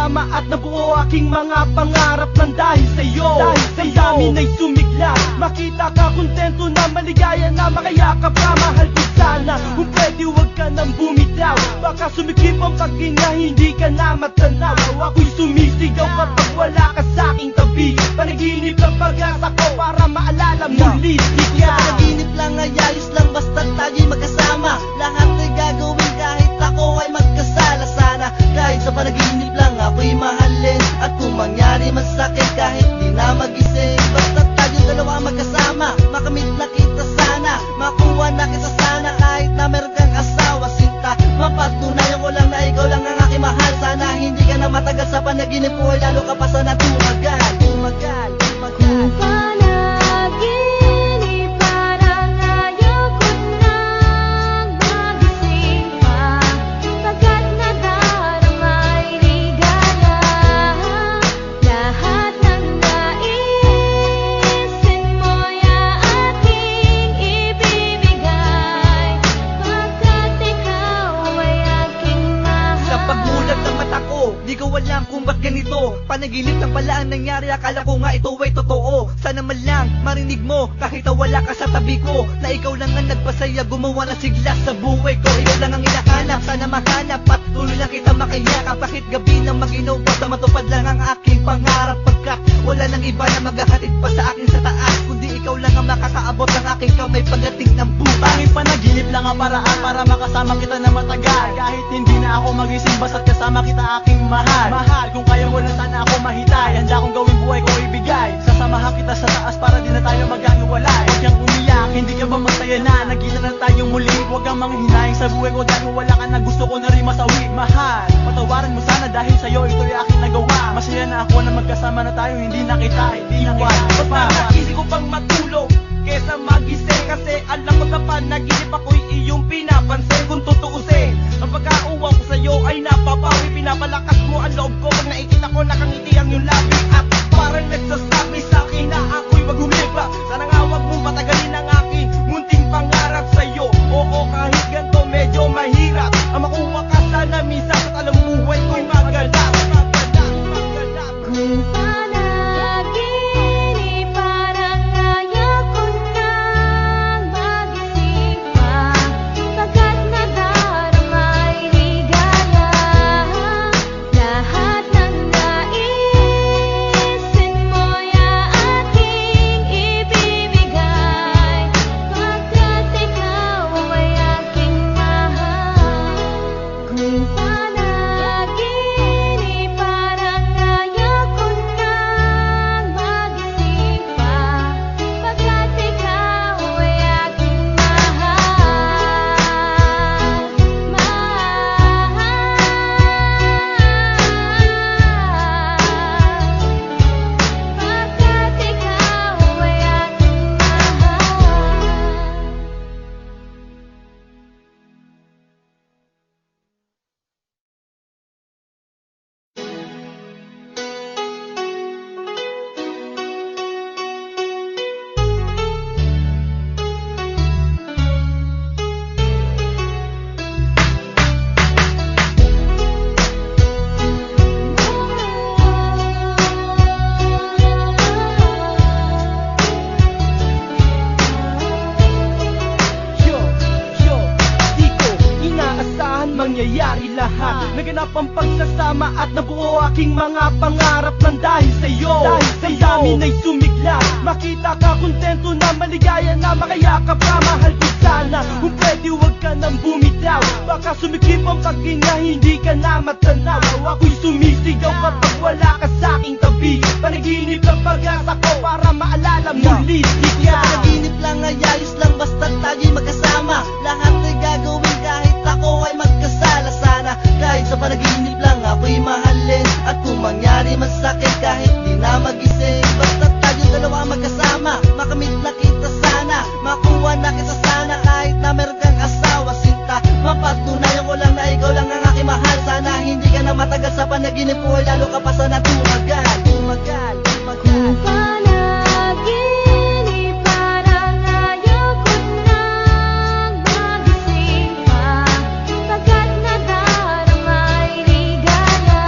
pagsasama at nabuo aking mga pangarap ng dahil sa'yo. Dahil damdamin ay sumigla, makita ka kontento na maligaya na makayakap ka. Mahal ko sana, kung pwede huwag ka nang bumitaw. Baka sumikip ang paghinga, hindi ka na matanaw. Ako'y sumisigaw kapag wala ka sa aking tabi. Panaginip lang pag-asa ko para maalala muli ikaw. Panaginip lang ay ayos lang basta tayo'y magkasama. Lahat ay gagawin kahit ako ay magkasala sana. Kahit sa panaginip lang ako'y mahalin. At kung mangyari man sakit kahit di na magising, basta tayo dalawa magkasama. Makamit na kita sana, makuha na kita sana. Kahit na meron kang asawa, sinta, mapatunayan ko lang na ikaw lang ang aking mahal. Sana hindi ka na matagal sa panaginip ko, ay lalo ka pa sana tumagal. Tumagal, tumagal. Panaginip parang ayoko nang magising pa, pagkat nadarama ay ligaya. Lahat ng naisin mo'y aking ibibigay, pagkat ikaw ay aking mahal. Sa pagmulat ng mata ko, di ko alam kung ba't ganito. Panaginip lang pala ang nangyari, akala ko nga ito ay totoo. Sana man lang marinig mo, kahit na wala ka sa tabi ko, na ikaw lang ang nagpasaya, gumawa na sigla sa buhay ko. Ikaw lang ang hinahanap, sana mahanap at tuloy lang kita makayakap. Kahit gabi na mag-inaw pa, sa matupad lang ang aking pangarap. Pagkat wala nang iba na maghahatid pa sa akin sa taas, kundi ikaw lang ang makakaabot ng aking kamay pagdating ng bukas. Tanging panaginip lang ang paraan para makasama kita na matagal. Kahit hindi na ako magising, basta't kasama kita aking mahal. Mahal, kung kaya mo lang sana ako mahitay, handa kong gawin buhay ko ibigay. Sasamahan kita sa taas para di na tayo maghiwalay. Huwag kang umiyak, hindi ka ba magsaya na nagkita na tayong muli? Huwag kang manghihinayang sa buhay ko dahil wala ka na, gusto ko na rin masawi. Mahal, patawarin mo sana dahil sa'yo ito'y aking nagawa. Masaya na ako na magkasama na tayo, hindi na kita iiwan. Ba't parang isip ko pang matulog kesa magising, kasi alam ko sa panaginip ako'y iyong pinapansin. Kung tutuusin, ang pagkauwa ko sa'yo ay napapawi. Pinapalakas mo ang loob ko pag nakikita ko nakangiti ang iyong labi. At parang nagsasabi sa'kin na ako'y wag humipa. Sana nga wag mong patagalin ang aking munting pangarap sa'yo. Oo, kahit ganito medyo mahirap ang makuha ka sana minsan, at alam mo buhay ko'y magalap. Kung panaginip parang ayoko nang magising pa, pagkat nadarama ay ligaya. Lahat ng naisin mo'y aking ibibigay, pagkat ikaw ay aking mahal. Kung panaginip parang ayoko nang magising pa, pagkat ikaw ay aking mahal. Pagkat ikaw ay aking mahal. Di ko inaasahan mangyayari lahat. Naganap ang pagsasama at nabuo aking mga pangarap ng dahil sa'yo. Dahil damdamin ay sumigla, makita ka kontento na maligaya na makayakap ka. Mahal ko sana, kung pwede huwag ka nang bumitaw. Baka sumikip ang paghinga, hindi ka na matanaw. Ako'y sumisigaw kapag wala ka sa aking tabi. Panaginip lang pag-asa ko para maalala muli ikaw. Panaginip lang ay ayos lang basta tayo'y magkasama. Lahat ay gagawin kahit ako ay magkasala sana. Kahit sa panaginip lang ako'y mahalin. At kung mangyari man sakit kahit di na magising, basta tayo dalawa magkasama. Makamit na kita sana, makuha na kita sana. Kahit na meron kang asawa, sinta, mapatunayan ko lang na ikaw lang ang aking mahal. Sana hindi ka na matagal sa panaginip ko, ay lalo ka pa sana tumagal. Tumagal, tumagal. Panaginip parang ayoko nang magising pa, pagkat nadarama ay ligaya.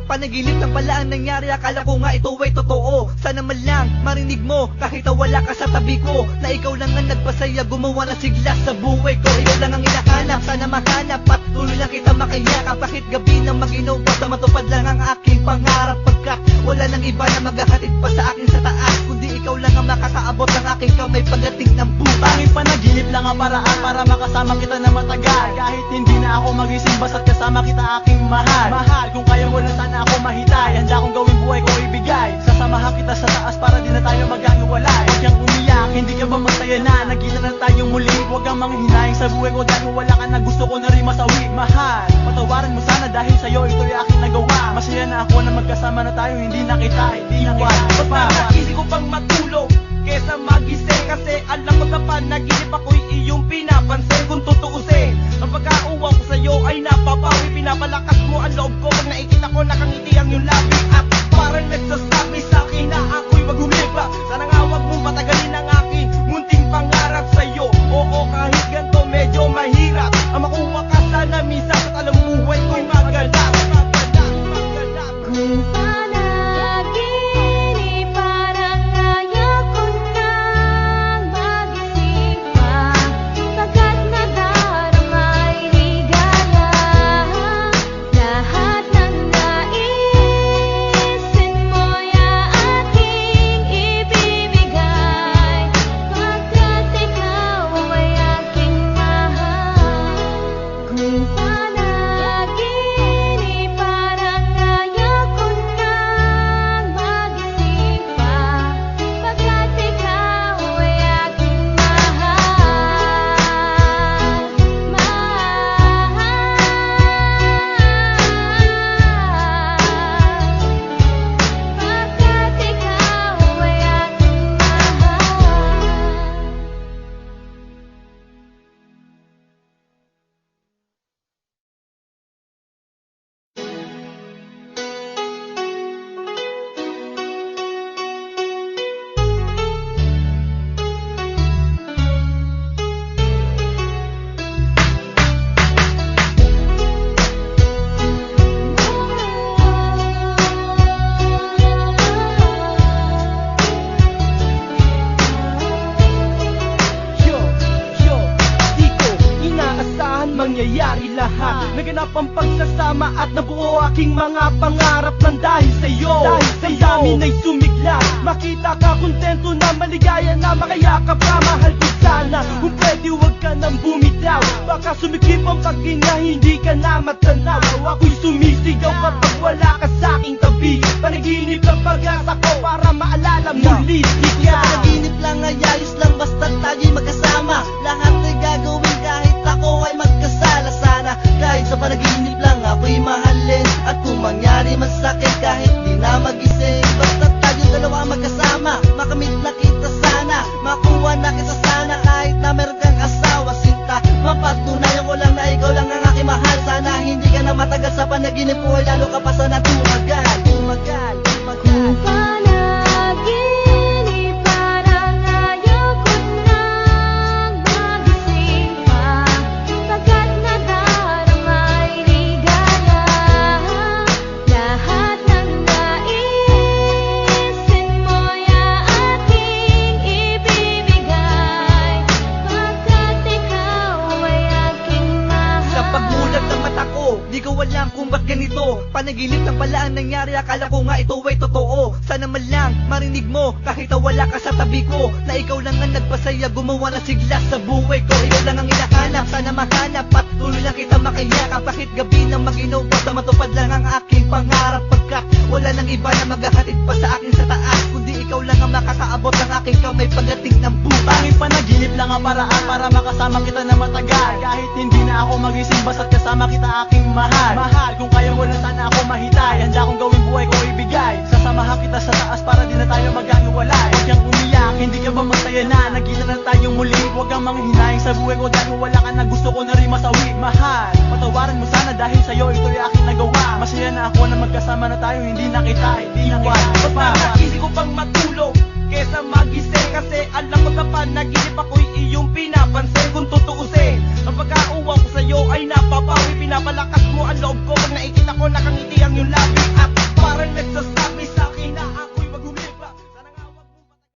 Panaginip lang pala ang nangyari, akala ko nga ito ay totoo. Sana man lang marinig mo kahit na wala ka sa tabi ko, na ikaw lang ang nagpasaya, gumawa ng sigla sa buhay ko. Ikaw lang ang hinahanap, sana mahanap at tuloy lang kita makayakap. Kahit gabi na mag-inaw pa, sa matupad lang ang aking pangarap. Pagkat wala nang iba na maghahatid pa sa akin sa taas, kundi ikaw lang ang makakaabot ng aking kamay pagdating ng bukas. Tanging panaginip lang ang paraan para makasama kita na matagal. Kahit hindi na ako magising basta't kasama kita aking mahal. Mahal, kung kaya mo lang sana ako mahitay, handa kong gawin buhay ko ibigay. Sasamahan kita sa taas para di na tayo maghiwalay. Huwag kang umiyak, hindi ka ba masaya na nagkita na tayong muli? Huwag kang manghinayang sa buhay ko dahil wala ka na, gusto ko na rin masawi. Mahal, patawarin mo sana dahil sa'yo ito'y aking nagawa. Masaya na ako na magkasama na tayo, hindi na kita iiwan. Basta naisip ko pang matulog kesa magising, kasi alam ko sa panaginip ako'y iyong pinapansin. Kung tutuusin, ang pagkauwa ko sa'yo ay napapawi. Pinapalakas mo ang loob ko pag nakikita ko nakangiti ang iyong labi. At parang nagsasabi sa'kin na ako'y wag humipa. Sana nga wag mong patagalin ang aking munting pangarap sa'yo. Oo, kahit ganito medyo mahirap ang makuha ka sana minsan, at alam buhay ko'y maganap. Kung panaginip parang ayoko nang magising pa, pagkat nadarama ay ligaya. Lahat ng naisin mo'y aking ibibigay, pagkat ikaw ay aking mahal. Kung panaginip parang ayoko nang magising pa, pagkat ikaw ay aking pagkat ikaw ay aking mahal. Di ko inaasahan mangyayari lahat. Naganap ang pagsasama at nabuo aking mga pangarap ng dahil sa'yo. Sa dami na'y sumigla, makita ka kontento na maligaya na makayakap ka. Mahal ko sana, kung pwede huwag ka nang bumitaw. Baka sumikip ang paghinga, hindi ka na matanaw. Ako'y sumisigaw kapag wala ka sa aking tabi. Panaginip ang pag-asa ko para maalala muli ikaw. Panaginip lang ay ayos lang basta tayo'y magkasama. Lahat ay gagawin kahit ako ay magkasala. Sana kahit sa panaginip lang ako'y mahalin, at kung mangyari man sakit kahit di na magising, basta tayo dalawa magkasama. Makamit na kita sana, makuha na kita sana, kahit na meron kang asawa. Sinta, mapatunayan ko lang na ikaw lang ang aking mahal. Sana hindi ka na matagal sa panaginip ko, ay lalo ka pa sana tumagal. Kung panaginip parang ayoko nang magising pa, pagkat nadarama ay ligaya. Lahat ng naisin mo'y aking ibibigay, pagkat ikaw ay aking mahal. Sa pagmulat ng mata ko, di ko alam kung ba't ganito. Panaginip lang pala ang nangyari, akala ko nga ito ay totoo. Sana man lang marinig mo kahit na wala ka sa tabi ko, na ikaw lang ang nagpasaya, gumawa ng sigla sa buhay ko. Ikaw lang ang hinahanap, sana mahanap at tuloy lang kita makayakap. Kahit gabi na mag-inaw pa, sa matupad lang ang aking pangarap. Pagkat wala nang iba na maghahatid pa sa akin sa taas, kundi ikaw lang ang makakaabot ng aking kamay pagdating ng bukas. Tanging panaginip lang ang paraan para makasama kita na matagal. Kahit hindi na ako magising basta't kasama kita aking mahal. Mahal, kung kaya mo lang sana ako mahitay, handa kong gawin buhay ko ibigay. Sasamahan kita sa taas para di na tayo maghiwalay. Huwag kang umiyak, hindi ka ba masaya na nagkita na tayong muli? Huwag kang manghinayang sa buhay ko dahil wala ka na, gusto ko na rin masawi. Mahal, patawarin mo sana dahil sa'yo ito'y aking nagawa. Masaya na ako na magkasama na tayo, hindi na kita iiwan. Basta naisip ko pang matulog kesa magising, kasi alam ko sa panaginip ako'y